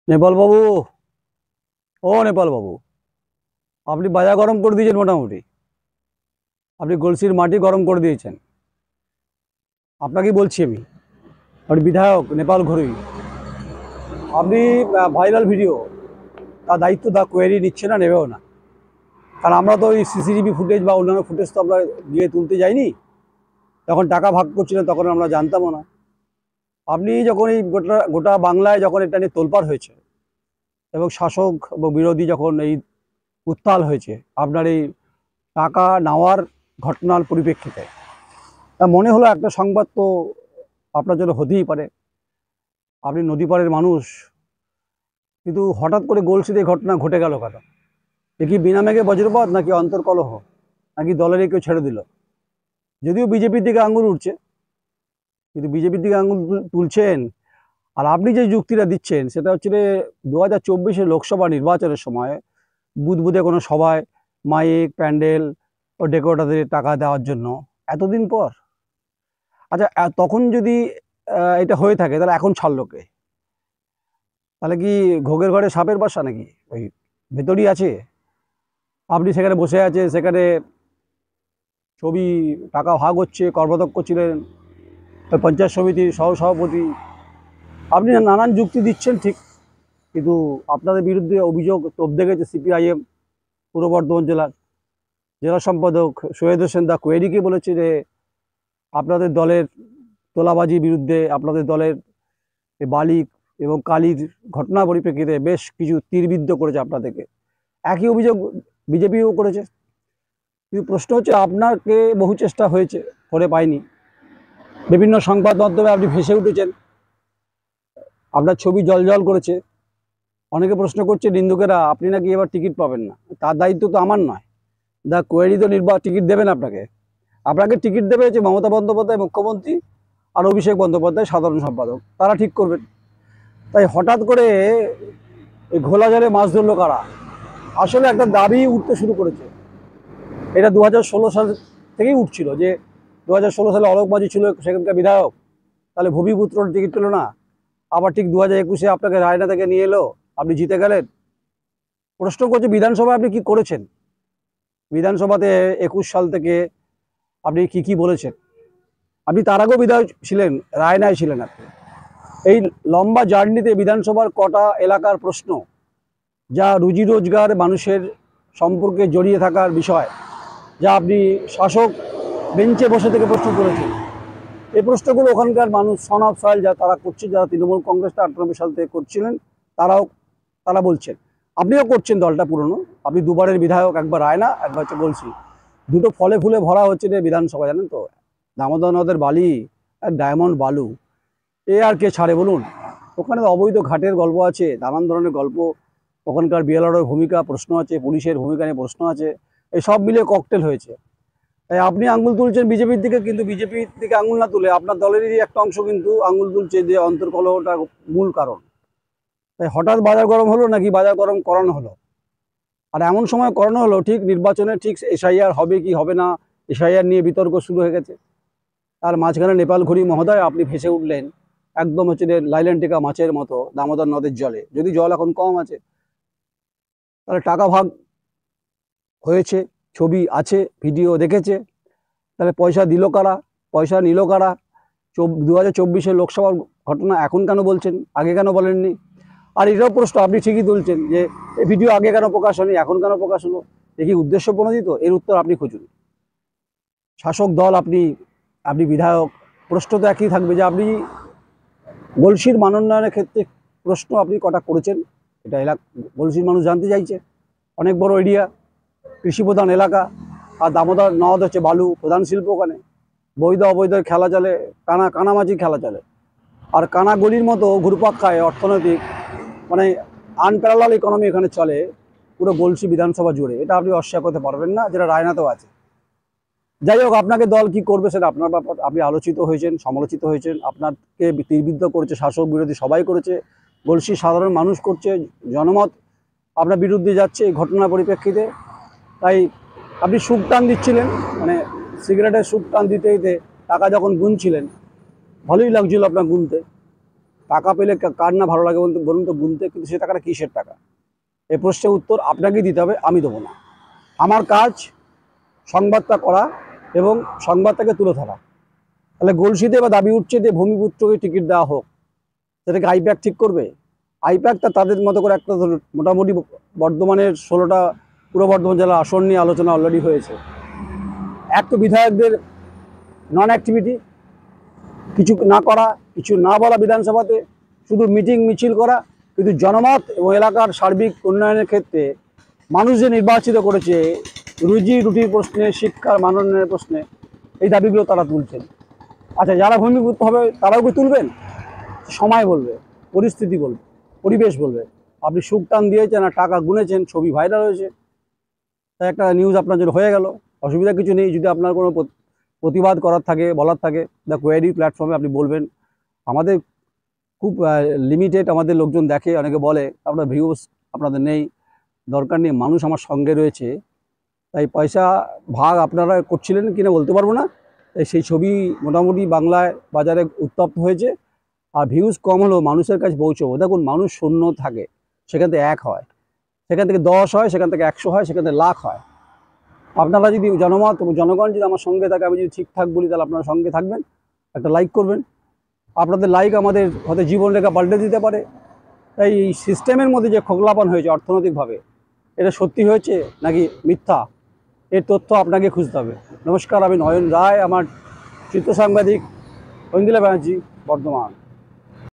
নেপাল বাবু, ও নেপাল বাবু, আপনি বাজার গরম করে দিয়েছেন মোটামুটি। আপনি গলসির মাটি গরম করে দিয়েছেন। আপনাকেই বলছি আমি, আপনি বিধায়ক নেপাল ঘুরি। আপনি ভাইরাল ভিডিও, তার দায়িত্ব দা কোয়েরি নিচ্ছে না, নেবেও না। কারণ আমরা তো ওই সিসিটিভি ফুটেজ বা অন্যান্য ফুটেজ তো আমরা গিয়ে তুলতে যাইনি। যখন টাকা ভাগ করছিলেন তখন আমরা জানতামও না। আপনি যখন এই গোটা গোটা বাংলায় যখন এটা নিয়ে তোলপাড় হয়েছে এবং শাসক এবং বিরোধী যখন এই উত্তাল হয়েছে আপনার এই টাকা নেওয়ার ঘটনার পরিপ্রেক্ষিতে, তা মনে হলো একটা সংবাদ তো আপনার জন্য হতেই পারে। আপনি নদী পাড়ের মানুষ, কিন্তু হঠাৎ করে গোলসিতে ঘটনা ঘটে গেল কেন? এ কি বিনা মেঘে বজ্রপাত, নাকি অন্তর্কলহ, নাকি দলেরই কেউ ছেড়ে দিল? যদিও বিজেপির দিকে আঙুল উঠছে, কিন্তু বিজেপির দিকে আঙুল তুলছেন। আর আপনি যে যুক্তিটা দিচ্ছেন সেটা হচ্ছে যে 2024 লোকসভা নির্বাচনের সময় বুধে কোনো সভায় মাইক প্যান্ডেল ও ডেকোরেটরদের টাকা দেওয়ার জন্য। এতদিন পর, আচ্ছা, তখন যদি এটা হয়ে থাকে তাহলে এখন ছাড়লো কে? তাহলে কি ঘোগের ঘরে সাপের বাসা নাকি? ওই ভেতরই আছে। আপনি সেখানে বসে আছে, সেখানে ছবি টাকা ভাগ হচ্ছে, কর্মাধ্যক্ষ ছিলেন, ওই পঞ্চায়েত সমিতির সহসভাপতি। আপনি নানান যুক্তি দিচ্ছেন ঠিক, কিন্তু আপনাদের বিরুদ্ধে অভিযোগ তোপ দেখেছে সিপিআইএম পূর্ব বর্ধমান জেলার জেলা সম্পাদক সৈয়দ হোসেন দা কোয়েরিকে বলেছে যে আপনাদের দলের তোলাবাজির বিরুদ্ধে, আপনাদের দলের বালি এবং কালির ঘটনা পরিপ্রেক্ষিতে বেশ কিছু তীরবিদ্ধ করেছে আপনাদেরকে। একই অভিযোগ বিজেপিও করেছে। কিন্তু প্রশ্ন হচ্ছে, আপনাকে বহু চেষ্টা হয়েছে, করে পায়নি। বিভিন্ন সংবাদ মাধ্যমে আপনি ভেসে উঠেছেন, আপনার ছবি জল করেছে। অনেকে প্রশ্ন করছে নিন্দুকেরা, আপনি নাকি এবার টিকিট পাবেন না। তার দায়িত্ব তো আমার নয়। দা কোয়েরি তো টিকিট দেবেন আপনাকে। আপনাকে টিকিট দেবে হচ্ছে মমতা বন্দ্যোপাধ্যায় মুখ্যমন্ত্রী আর অভিষেক বন্দ্যোপাধ্যায় সাধারণ সম্পাদক, তারা ঠিক করবেন। তাই হঠাৎ করে এই ঘোলা জলে মাছ ধরলো কারা? আসলে একটা দাবি উঠতে শুরু করেছে। এটা 2016 সাল থেকেই উঠছিল যে 2016 সালে অলোক মাঝি ছিল সেখানকার বিধায়ক, তাহলে ভূমিপুত্র টিকিট পেল না। আবার ঠিক 2021-এ আপনাকে রায়না থেকে নিয়ে এলো, আপনি জিতে গেলেন। প্রশ্ন করছে বিধানসভায় আপনি কি করেছেন? বিধানসভাতে 21 সাল থেকে আপনি কি বলেছেন? আপনি তার আগেও বিধায়ক ছিলেন, রায়নায় ছিলেন আপনি। এই লম্বা জার্নিতে বিধানসভার কটা এলাকার প্রশ্ন, যা রুজি রোজগার মানুষের সম্পর্কে জড়িয়ে থাকার বিষয়, যা আপনি শাসক বেঞ্চে বসে থেকে প্রশ্ন করেছেন, এই প্রশ্নগুলো ওখানকার মানুষ সন অফ সয়েল যা তারা করছে, যারা তৃণমূল কংগ্রেসটা 98 সাল থেকে করছিলেন, তারা বলছেন। আপনিও করছেন, দলটা পুরনো। আপনি দুবারের বিধায়ক, একবার রায়না, একবার হচ্ছে গলসি। দুটো ফলে ফুলে ভরা হচ্ছে যে বিধানসভা, জানেন তো? দামোদর নদের বালি আর ডায়মন্ড বালু, এ আর কে ছাড়ে বলুন? ওখানে অবৈধ ঘাটের গল্প আছে, নানান ধরনের গল্প। ওখানকার বিএলআরওর ভূমিকা প্রশ্ন আছে, পুলিশের ভূমিকা নিয়ে প্রশ্ন আছে। এই সব মিলিয়ে ককটেল হয়েছে। তাই আপনি আঙুল তুলছেন বিজেপির দিকে, কিন্তু বিজেপির দিকে আঙুল না তুলে আপনার দলেরই একটা অংশ কিন্তু আঙুল তুলছে যে অন্তর্কলহটা মূল কারণ। তাই হঠাৎ বাজার গরম হলো, নাকি বাজার গরম করানো হলো? আর এমন সময় করানো হলো ঠিক নির্বাচনে, ঠিক এসআইআর হবে কি হবে না, এসআইআর নিয়ে বিতর্ক শুরু হয়ে গেছে। আর মাঝখানে নেপাল ঘুরি মহোদয় আপনি ভেসে উঠলেন একদম হচ্ছে লাইল্যান্টিকা মাছের মতো দামোদর নদের জলে। যদি জল এখন কম আছে, তাহলে টাকা ভাগ হয়েছে, ছবি আছে, ভিডিও দেখেছে, তাহলে পয়সা দিল কারা, পয়সা নিল কারা? 2024 লোকসভার ঘটনা এখন কেন বলছেন, আগে কেন বলেননি? আর এটাও প্রশ্ন আপনি ঠিকই তুলছেন যে এই ভিডিও আগে কেন প্রকাশ হয়নি, এখন কেন প্রকাশ হলো? এ কি উদ্দেশ্য প্রণোদিত? এর উত্তর আপনি খুঁজুন। শাসক দল আপনি, আপনি বিধায়ক, প্রশ্ন তো একই থাকবে যে আপনি গলসির মানোন্নয়নের ক্ষেত্রে প্রশ্ন আপনি কটা করেছেন, এটা গলসির মানুষ জানতে চাইছে। অনেক বড় এরিয়া, কৃষিপ্রধান এলাকা, আর দামোদর নদ হচ্ছে বালু প্রধান শিল্প। ওখানে বৈধ অবৈধ খেলা চলে, কানামাছির খেলা চলে। আর কানাগলির মতো ঘুরপাক খায় অর্থনৈতিক, মানে আনপ্যারালাল ইকোনমি এখানে চলে পুরো গলসি বিধানসভা জুড়ে। এটা আপনি অস্বীকার করতে পারবেন না, যেটা রায়নাতেও আছে। যাই হোক, আপনাকে দল কি করবে সেটা আপনার ব্যাপার। আপনি আলোচিত হয়েছেন, সমালোচিত হয়েছেন, আপনাকে তীরবিদ্ধ করেছে শাসক বিরোধী সবাই করেছে, গলসি সাধারণ মানুষ করছে, জনমত আপনার বিরুদ্ধে যাচ্ছে এই ঘটনার পরিপ্রেক্ষিতে। তাই আপনি সুখ টান দিচ্ছিলেন, মানে সিগারেটের সুখ টান দিতে দিতে টাকা যখন গুনছিলেন, ভালোই লাগছিল আপনার গুনতে। টাকা পেলে কার না ভালো লাগে বলুন তো গুনতে, কিন্তু সে টাকাটা কিসের টাকা? এই প্রশ্নের উত্তর আপনাকেই দিতে হবে, আমি দেবো না। আমার কাজ সংবাদটা করা এবং সংবাদটাকে তুলে ধরা। তাহলে গলসিতে বা দাবি উঠছে যে ভূমিপুত্রকে টিকিট দেওয়া হোক, সেটাকে আইপ্যাক ঠিক করবে? আইপ্যাকটা তাদের মতো করে একটা মোটামুটি বর্ধমানের 16টা পূর্ব বর্ধমান জেলার আসন নিয়ে আলোচনা অলরেডি হয়েছে। এক তো বিধায়কদের নন অ্যাক্টিভিটি, কিছু না করা, কিছু না বলা বিধানসভাতে, শুধু মিটিং মিছিল করা, কিন্তু জনমত এবং এলাকার সার্বিক উন্নয়নের ক্ষেত্রে মানুষ যে নির্বাচিত করেছে রুজি রুটির প্রশ্নে, শিক্ষার মানোন্নয়নের প্রশ্নে এই দাবিগুলো তারা তুলছেন। আচ্ছা, যারা ভূমিপুত্র হবে তারাও কি তুলবেন? সময় বলবে, পরিস্থিতি বলবে, পরিবেশ বলবে। আপনি সুখ টান দিয়েছেন আর টাকা গুনেছেন, ছবি ভাইরাল হয়েছে, তাই একটা নিউজ আপনার জন্য হয়ে গেল। অসুবিধা কিছু নেই। যদি আপনার কোনো প্রতিবাদ করার থাকে, বলার থাকে, দ্য কোয়েরি প্ল্যাটফর্মে আপনি বলবেন। আমাদের খুব লিমিটেড আমাদের লোকজন দেখে, অনেকে বলে আপনার ভিউজ আপনাদের নেই, দরকার নেই, মানুষ আমার সঙ্গে রয়েছে। তাই পয়সা ভাগ আপনারা করছিলেন কিনা বলতে পারবো না। তাই সেই ছবি মোটামুটি বাংলায় বাজারে উত্তপ্ত হয়েছে। আর ভিউজ কম হলেও মানুষের কাছে পৌঁছবো। দেখুন, মানুষ শূন্য থাকে, সেখান থেকে 1 হয়, সেখান থেকে 10 হয়, সেখান থেকে 100 হয়, সেখান থেকে লাখ হয়। আপনারা যদি জনমত এবং জনগণ যদি আমার সঙ্গে থাকে, আমি যদি ঠিকঠাক বলি, তাহলে আপনারা সঙ্গে থাকবেন, একটা লাইক করবেন। আপনাদের লাইক আমাদের হয়তো জীবনরেখা পাল্টে দিতে পারে। তাই এই সিস্টেমের মধ্যে যে খোকলাপন হয়েছে অর্থনৈতিকভাবে, এটা সত্যি হয়েছে নাকি মিথ্যা, এর তথ্য আপনাকে খুঁজতে হবে। নমস্কার, আমি নয়ন রায়, আমার চিত্র সাংবাদিক ঐন্দ্রিলা ব্যানার্জি, বর্ধমান।